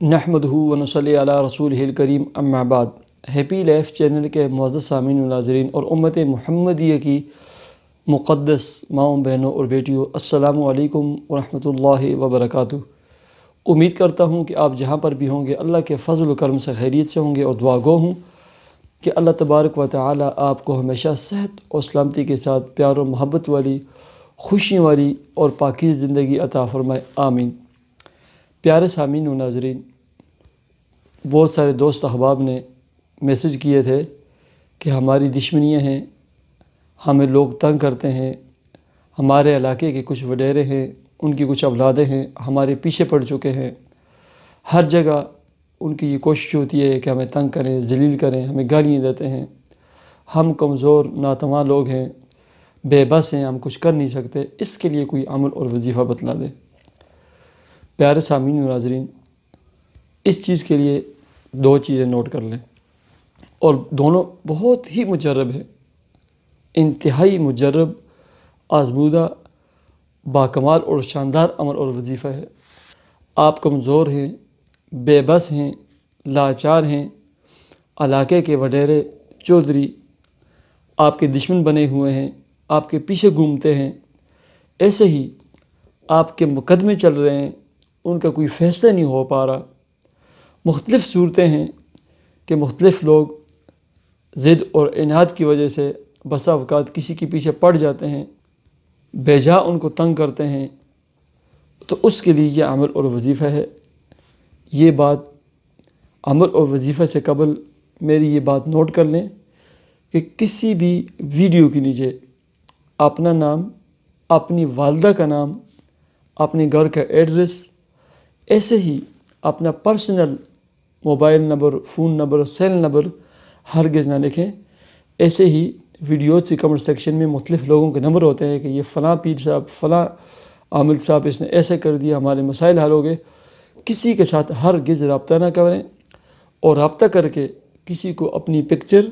نحمدہ و نصلی علی رسولہ الکریم اما بعد۔ ہیپی لائف چینل کے معزز سامعین و ناظرین اور امت محمدیہ کی مقدس ماؤں بہنوں اور بیٹیوں، السلام علیکم ورحمۃ اللہ وبرکاتہ۔ امید کرتا ہوں کہ آپ جہاں پر بھی ہوں گے اللہ کے فضل و کرم سے خیریت سے ہوں گے، اور دعا گو ہوں کہ اللہ تبارک و تعالی آپ کو ہمیشہ صحت اور سلامتی کے ساتھ پیار و محبت والی، خوشیوں والی اور پاکیزہ زندگی عطا فرمائے، آمین۔ پیارے سامعین و ناظرین، بہت سارے دوست احباب نے میسج کیے تھے کہ ہماری دشمنیاں ہیں، ہمیں لوگ تنگ کرتے ہیں، ہمارے علاقے کے کچھ وڈیرے ہیں، ان کی کچھ اولادیں ہیں، ہمارے پیچھے پڑ چکے ہیں۔ ہر جگہ ان کی یہ کوشش ہوتی ہے کہ ہمیں تنگ کریں، ذلیل کریں، ہمیں گالیاں دیتے ہیں۔ ہم کمزور ناتواں لوگ ہیں، بے بس ہیں، ہم کچھ کر نہیں سکتے۔ اس کے لیے کوئی عمل اور وظیفہ بتلا دے۔ پیارے سامعین و ناظرین، اس چیز کے لیے دو چیزیں نوٹ کر لیں، اور دونوں بہت ہی مجرب ہیں، انتہائی مجرب، آزمودہ، باکمال اور شاندار عمل اور وظیفہ ہے۔ آپ کمزور ہیں، بے بس ہیں، لاچار ہیں، علاقے کے وڈیرے چودھری آپ کے دشمن بنے ہوئے ہیں، آپ کے پیچھے گھومتے ہیں، ایسے ہی آپ کے مقدمے چل رہے ہیں، ان کا کوئی فیصلہ نہیں ہو پا رہا۔ مختلف صورتیں ہیں کہ مختلف لوگ ضد اور عناد کی وجہ سے بسا اوقات کسی کے پیچھے پڑ جاتے ہیں، بے جا ان کو تنگ کرتے ہیں، تو اس کے لیے یہ عمل اور وظیفہ ہے۔ یہ بات عمل اور وظیفہ سے قبل میری یہ بات نوٹ کر لیں کہ کسی بھی ویڈیو کے نیچے اپنا نام، اپنی والدہ کا نام، اپنے گھر کا ایڈریس، ایسے ہی اپنا personal mobile number, phone number, cell number ہرگز نہ لکھیں۔ ایسے ہی ویڈیوز کے کمنٹ سیکشن میں مختلف لوگوں کے نمبر ہوتے ہیں کہ یہ فلاں پیر صاحب، فلاں عامل صاحب، اس نے ایسے کر دیا، ہمارے مسائل حل ہو گئے۔ کسی کے ساتھ ہرگز رابطہ نہ کریں، اور رابطہ کر کے کسی کو اپنی پکچر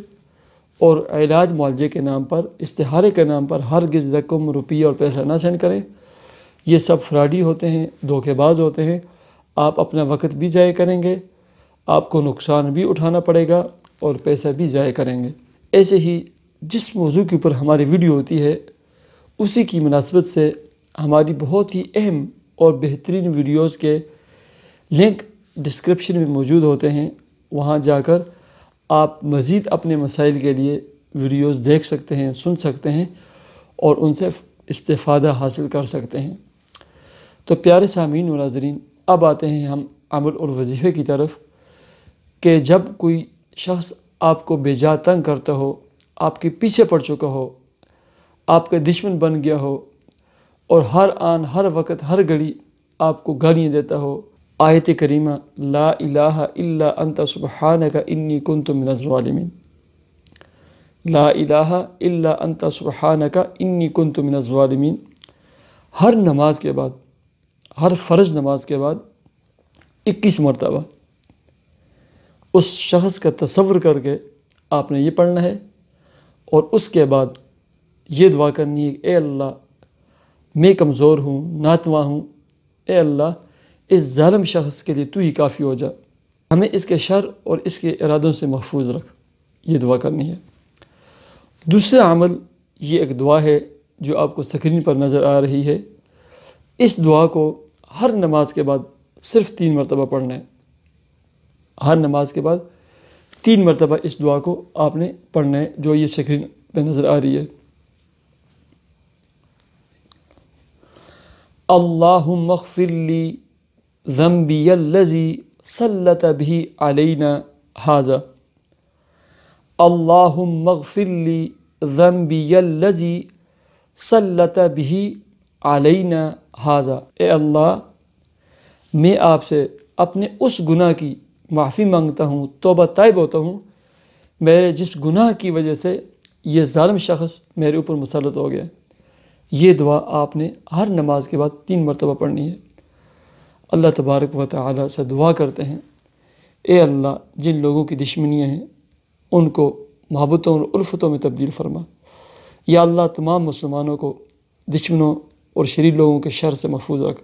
اور علاج معالجے کے نام پر، استخارے کے نام پر ہرگز رقم، روپیہ اور پیسہ نہ سینڈ کریں۔ یہ سب فراڈی ہوتے ہیں، دھوکے باز ہوتے ہیں۔ آپ اپنا وقت بھی ضائع کریں گے، آپ کو نقصان بھی اٹھانا پڑے گا، اور پیسہ بھی ضائع کریں گے۔ ایسے ہی جس موضوع کے اوپر ہماری ویڈیو ہوتی ہے، اسی کی مناسبت سے ہماری بہت ہی اہم اور بہترین ویڈیوز کے لنک ڈسکرپشن میں موجود ہوتے ہیں۔ وہاں جا کر آپ مزید اپنے مسائل کے لیے ویڈیوز دیکھ سکتے ہیں، سن سکتے ہیں، اور ان سے استفادہ حاصل کر سکتے ہیں۔ تو پیارے سامعین و ناظرین، اب آتے ہیں ہم عمل اور وظیفے کی طرف، کہ جب کوئی شخص آپ کو بے جا تنگ کرتا ہو، آپ کے پیچھے پڑ چکا ہو، آپ کا دشمن بن گیا ہو، اور ہر آن، ہر وقت، ہر گھڑی آپ کو گالیاں دیتا ہو، آیت کریمہ لا الہ الا انت سبحانک انی کنت من الظالمین، لا الہ الا انت سبحانک انی کنت من الظالمین، ہر نماز کے بعد، ہر فرض نماز کے بعد 21 مرتبہ اس شخص کا تصور کر کے آپ نے یہ پڑھنا ہے، اور اس کے بعد یہ دعا کرنی ہے کہ اے اللہ، میں کمزور ہوں، ناتواں ہوں، اے اللہ اس ظالم شخص کے لیے تو ہی کافی ہو جا، ہمیں اس کے شر اور اس کے ارادوں سے محفوظ رکھ۔ یہ دعا کرنی ہے۔ دوسرا عمل، یہ ایک دعا ہے جو آپ کو سکرین پر نظر آ رہی ہے۔ اس دعا کو ہر نماز کے بعد صرف 3 مرتبہ پڑھنا ہے۔ ہر نماز کے بعد 3 مرتبہ اس دعا کو آپ نے پڑھنا ہے، جو یہ سکرین پہ نظر آ رہی ہے۔ اللہم اغفر لی ذنبی الذی سلط بہ علینا ھذا، اللہم اغفر لی ذنبی الذی سلط بہ علینا ھذا، اے اللہ، میں آپ سے اپنے اس گناہ کی معافی مانگتا ہوں، توبہ طائب ہوتا ہوں، میرے جس گناہ کی وجہ سے یہ ظالم شخص میرے اوپر مسلط ہو گیا۔ یہ دعا آپ نے ہر نماز کے بعد 3 مرتبہ پڑھنی ہے۔ اللہ تبارک و تعالی سے دعا کرتے ہیں، اے اللہ، جن لوگوں کی دشمنیاں ہیں ان کو محبتوں اور الفتوں میں تبدیل فرما۔ یا اللہ، تمام مسلمانوں کو دشمنوں اور شریر لوگوں کے شر سے محفوظ رکھ۔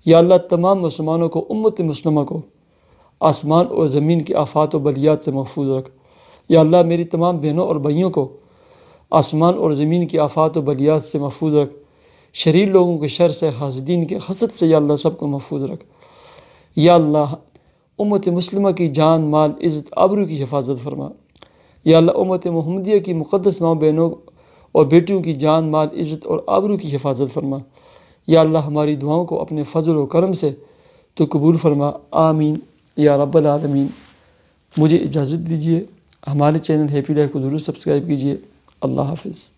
یا اللہ، تمام مسلمانوں کو، امت مسلمہ کو آسمان اور زمین کے آفات و بلیات سے محفوظ رکھ۔ یا اللہ میری تمام بہنوں اور بھائیوں کو آسمان اور زمین کی آفات و بلیات سے محفوظ رکھ۔ شریر لوگوں کے شر سے، حاسدین کے حسد سے یا اللہ سب کو محفوظ رکھ۔ یا اللہ امت مسلمہ کی جان، مال، عزت، آبرو کی حفاظت فرما۔ یا اللہ امت محمدیہ کی مقدس ماں بہنوں اور بیٹیوں کی جان، مال، عزت اور آبرو کی حفاظت فرما۔ یا اللہ ہماری دعاؤں کو اپنے فضل و کرم سے تو قبول فرما، آمین یا رب العالمین۔ مجھے اجازت دیجیے، ہمارے چینل ہیپی لائف کو ضرور سبسکرائب کیجیے۔ اللہ حافظ۔